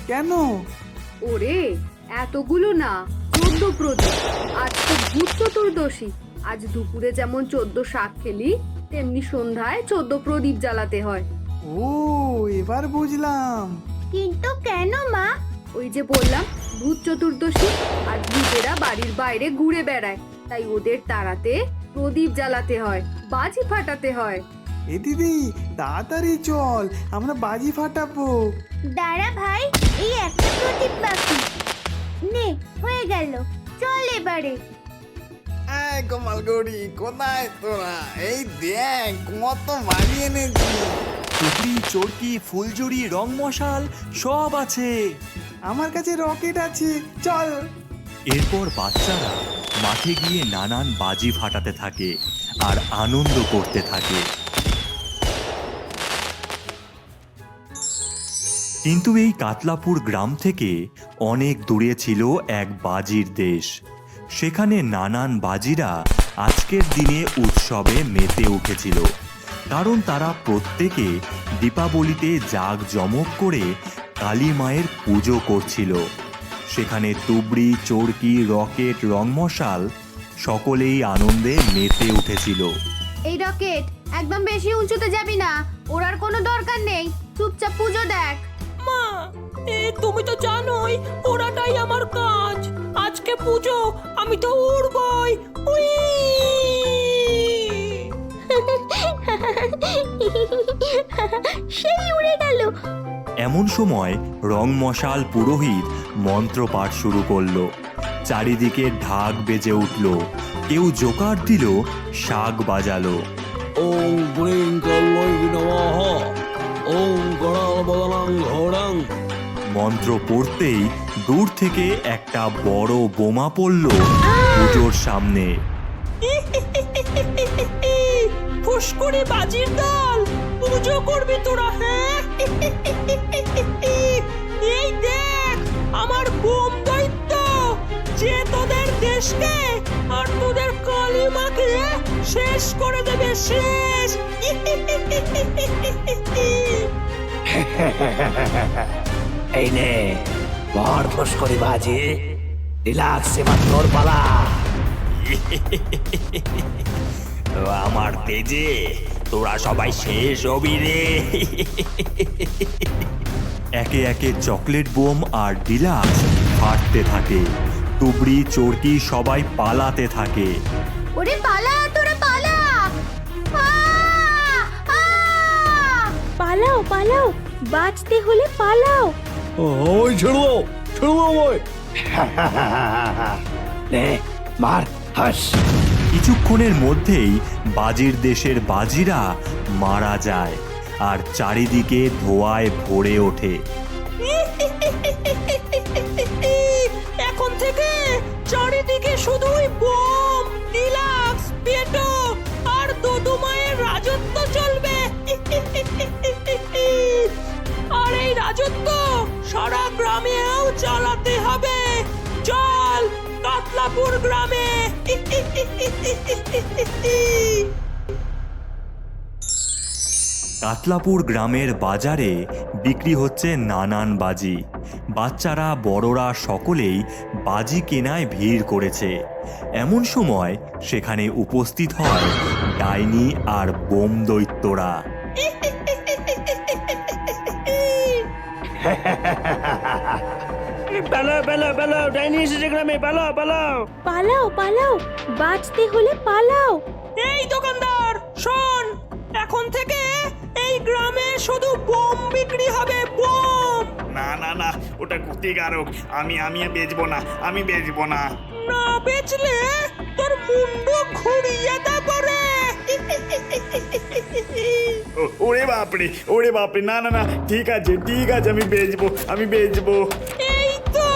কেন? ওরে, এতগুলো না, 14 প্রদীপ। আজ তো ভূত চতুর্দশী। আজ দুপুরে যেমন 14 শাক খেলি, তেমনি সন্ধ্যায় 14 প্রদীপ জ্বালাতে হয়। ও, এবার বুঝলাম। কিন্তু কেন মা? ওই যে বললাম, ভূত চতুর্দশী। আর ভূতেরা বাড়ির বাইরে ঘুরে বেড়ায়, তাই ওদের তাড়াতে প্রদীপ জ্বালাতে হয়, বাজি ফাটাতে হয়। এ দিদি, তাড়াতাড়ি চল, আমরা বাজি ফাটাবো। দাঁড়া ভাই, এই একটা প্রদীপ বাকি। নে, হয়ে গেল, চল এবারে। এই কমাল গৌরী, কোথায় তোরা? এই দেখ কত বাড়ি এনেছি। টুকরি, চরকি, ফুলঝুরি, রং মশাল সব আছে। আমার কাছে রকেট আছে, চল। এরপর বাচ্চারা মাঠে গিয়ে নানান বাজি ফাটাতে থাকে আর আনন্দ করতে থাকে। কিন্তু এই কাতলাপুর গ্রাম থেকে অনেক দূরে ছিল এক বাজির দেশ। সেখানে নানান বাজিরা আজকের দিনে উৎসবে মেতে উঠেছিল, কারণ তারা প্রত্যেকে দীপাবলিতে জাঁকজমক করে কালী মায়ের পুজো করছিল। সেখানে তুবড়ি, চরকি, রকেট, রংমশাল সকলেই আনন্দে মেতে উঠেছিল। এই রকেট, একদম বেশি উঁচুতে যাবি না, ওরার কোনো দরকার নেই, চুপচাপ পুজো দেখ। মা, তুমি তো জানোই ওরাটাই আমার কাজ। আজকে পুজো, আমি তো উড়বই। উই! সেই উড়ে গেল। এমন সময় রংমশাল পুরোহিত মন্ত্রপাঠ শুরু করলো। চারিদিকে ঢাক বেজে উঠল, কেউ জোকার দিল, শাক বাজালো। ওং গ্রিং কল্লয়ী নমঃ, ওং গণাবদনাং ঘোড়াং। মন্ত্র পড়তেই দূর থেকে একটা বড় বোমা পড়ল পুজোর সামনে। ফুসকুড়ি বাজির দল, পুজো করবি তোরা? হ্যাঁ, এই দেখ আমার বোম দৈত্য, যে তোদের দেশকে আর তোদের কালিমাকে শেষ করে দেবে, শেষ। এই নে, বড় ফুসকরি বাজি, রিল্যাক্স, এবার তোর পালা। আমার তেজে তোরা সবাই শেষ হবি রে। একে একে চকলেট বোম আর ডিলাক্স ফাটতে থাকে। তুবড়ি, চরকি সবাই পালাতে থাকে। ওরে পালা, তোরা পালা। পালাও পালাও, বাঁচতে হলে পালাও। ওই ছেড়ো, ছেড়ো ওই। নে, মার, হাস। কিছুক্ষণের মধ্যেই বাজির দেশের বাজিরা মারা যায় আর চারিদিকে ধোঁয়ায় ভরে ওঠে। এখন থেকে চারিদিকে শুধুই বোম, ডিলাক্স, পেটো আর দোদুমায়ের রাজত্ব চলবে। আর এই রাজত্ব সারা গ্রামেও চালাতে হবে। চল কাতলাপুর গ্রামে। কাতলাপুর গ্রামের বাজারে বিক্রি হচ্ছে নানান বাজি। বাচ্চারা, বড়রা সকলেই বাজি কেনায় ভিড় করেছে। এমন সময় সেখানে উপস্থিত হয় ডাইনি আর বোম দৈত্যরা। পালাও পালাও পালাও, ডাইনি এসেছে গ্রামে, পালাও পালাও। পালাও পালাও, বাঁচতে হলে পালাও। এই দোকানদার শোন, এখন থেকে এই গ্রামে শুধু বোম বিক্রি হবে, বোম। না না না, ওটা ক্ষতিকারক। আমি বেচবো না, আমি বেচবো না। না বেচলে তোর মুন্ডু ঘুরিয়ে দেবো রে। ওরে বাপরে, ওরে বাপরে, না না না, ঠিক আছে ঠিক আছে, আমি বেচবো, আমি বেচবো। এই তো।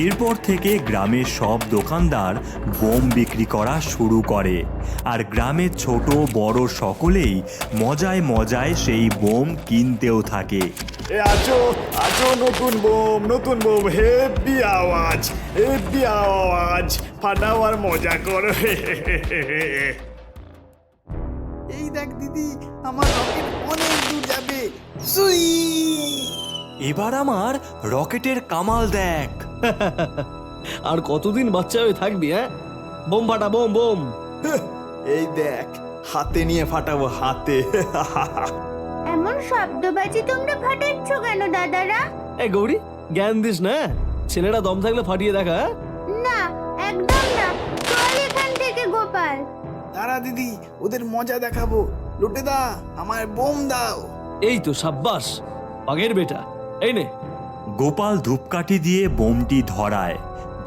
এরপর থেকে গ্রামের সব দোকানদার বোম বিক্রি করা শুরু করে আর গ্রামের ছোট বড় সকলেই মজায় মজায় সেই বোম কিনতেও থাকে। এ আছো আছো, নতুন বোম, নতুন বোম, হেভি আওয়াজ, হেভি আওয়াজ, ফাটাও আর মজা করো। এই দেখ দিদি, আমার রকেট অনেক দূর যাবে। সুই! এবার আমার রকেটের কামাল দেখ। আর কতদিন বাচ্চা হয়ে থাকবি? হ্যাঁ, বোম ফাটা, বোম বোম। এই দেখ, হাতে নিয়ে ফাটাবো, হাতে। এমন শব্দবাজি তোমরা ফাটাচ্ছ কেন দাদারা? এই গৌরী, জ্ঞান দিস না। ছেলেরা দম থাকলে ফাটিয়ে দেখা। হ্যাঁ? না, একদম না। চল এখান থেকে গোপাল। দাঁড়া দিদি, ওদের মজা দেখাবো। লুটেদা, আমার বোম দাও। এই তো সাব্বাস, বাঘের বেটা। এই নে। গোপাল ধূপকাঠি দিয়ে বোমটি ধরায়,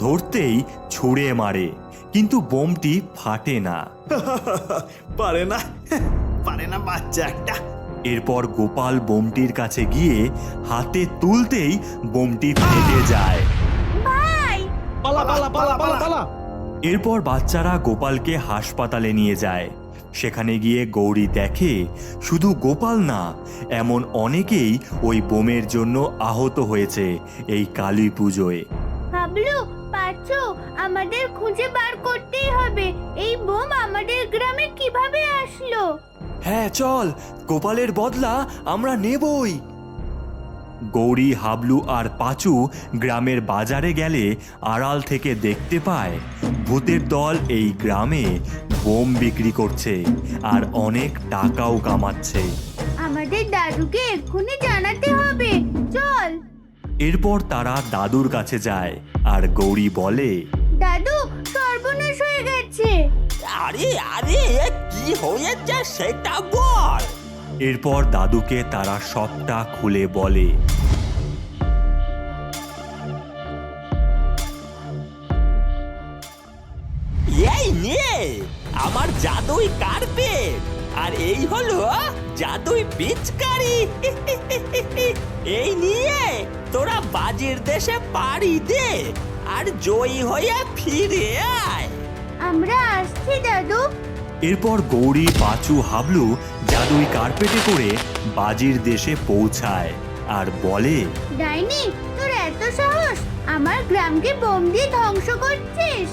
ধরতেই ছুঁড়ে মারে, কিন্তু বোমটি ফাটে না। পারে না, পারে না বাচ্চা একটা। এরপর গোপাল বোমটির কাছে গিয়ে হাতে তুলতেই বোমটি ফেটে যায়। ভাই, পালা পালা পালা পালা পালা। এরপর বাচ্চারা গোপালকে হাসপাতালে নিয়ে যায়। সেখানে গিয়ে গৌরী দেখে শুধু গোপাল না, এমন অনেকেই ওই বোমের জন্য আহত হয়েছে এই কালী পুজোয়। হাবলু, পাঁচু, আমাদের খুঁজে বার করতেই হবে এই বোম আমাদের গ্রামে কিভাবে আসলো। হ্যাঁ চল, গোপালের বদলা আমরা নেবই। গৌরী, হাবলু আর পাঁচু গ্রামের বাজারে গেলে আড়াল থেকে দেখতে পায় ভূতের দল এই গ্রামে বোম বিক্রি করছে আর অনেক টাকাও কামাচ্ছে। আমাদের দাদুকে এক্ষুনি জানাতে হবে। চল। এরপর তারা দাদুর কাছে যায় আর গৌরী বলে, দাদু, সর্বনাশ হয়ে গেছে। আরে আরে, কি হয়েছে সেটা বল। এরপর দাদুকে তারা সবটা খুলে বলে। এই নিয়ে আমার জাদুই কার্পেট, আর এই হলো জাদুই পিচকারি। এই নিয়ে তোরা বাজির দেশে পাড়ি দে আর জয়ী হয়ে ফিরে আয়। আমরা আসছি দাদু। এরপর গৌরী, পাঁচু, হাবলু জাদুই কার্পেটে করে বাজির দেশে পৌঁছায় আর বলে, ডাইনি, তোর এত সাহস? আমার গ্রামকে বোম দিয়ে ধ্বংস করছিস?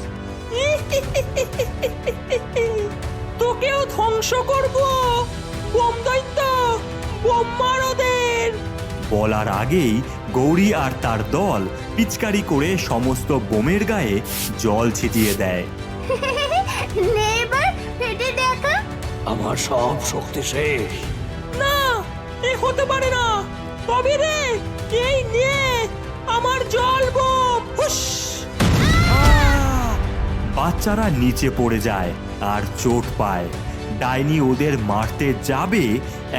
তোকেও ধ্বংস করব। বোম দৈত্য, বোম মার ওদের। বলার আগেই গৌরী আর তার দল পিচকারি করে সমস্ত বোমের গায়ে জল ছিটিয়ে দেয়। নে এবার ফেটে দেখা। আমার সব শক্তি শেষ। না, এ হতে পারে না। তবে রে, এই নে আমার জল বোম। হুশ! বাচ্চারা নিচে পড়ে যায় আর চোট পায়। ডাইনি ওদের মারতে যাবে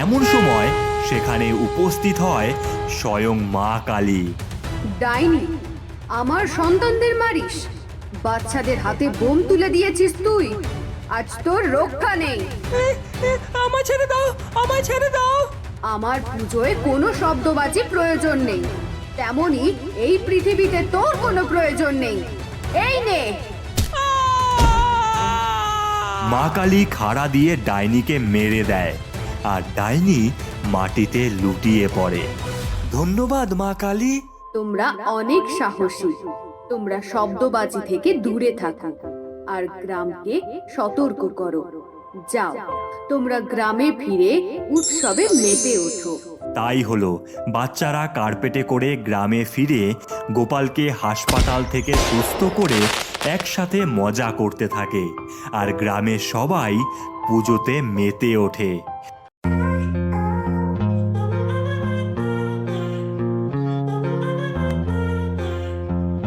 এমন সময় সেখানে উপস্থিত হয় স্বয়ং মা কালী। ডাইনি, আমার সন্তানদের মারিস? বাচ্চাদের হাতে বোম তুলে দিয়েছিস তুই? আজ তোর রক্ষা নেই। আমায় ছেড়ে দাও, আমায় ছেড়ে দাও। আমার পুজোয় কোনো শব্দবাজি প্রয়োজন নেই, তেমনি এই পৃথিবীতে তোর কোনো প্রয়োজন নেই। এই নে। মা কালী খাড়া দিয়ে ডাইনিকে মেরে দেয় আর ডাইনি মাটিতে লুটিয়ে পড়ে। ধন্যবাদ মা কালী। তোমরা অনেক সাহসী। তোমরা শব্দবাজি থেকে দূরে থাকো আর গ্রামকে সতর্ক করো। যাও, তোমরা গ্রামে ফিরে উৎসবে মেতে ওঠো। তাই হলো, বাচ্চারা কার্পেটে করে গ্রামে ফিরে গোপালকে হাসপাতাল থেকে সুস্থ করে একসাথে মজা করতে থাকে আর গ্রামের সবাই পুজোতে মেতে ওঠে।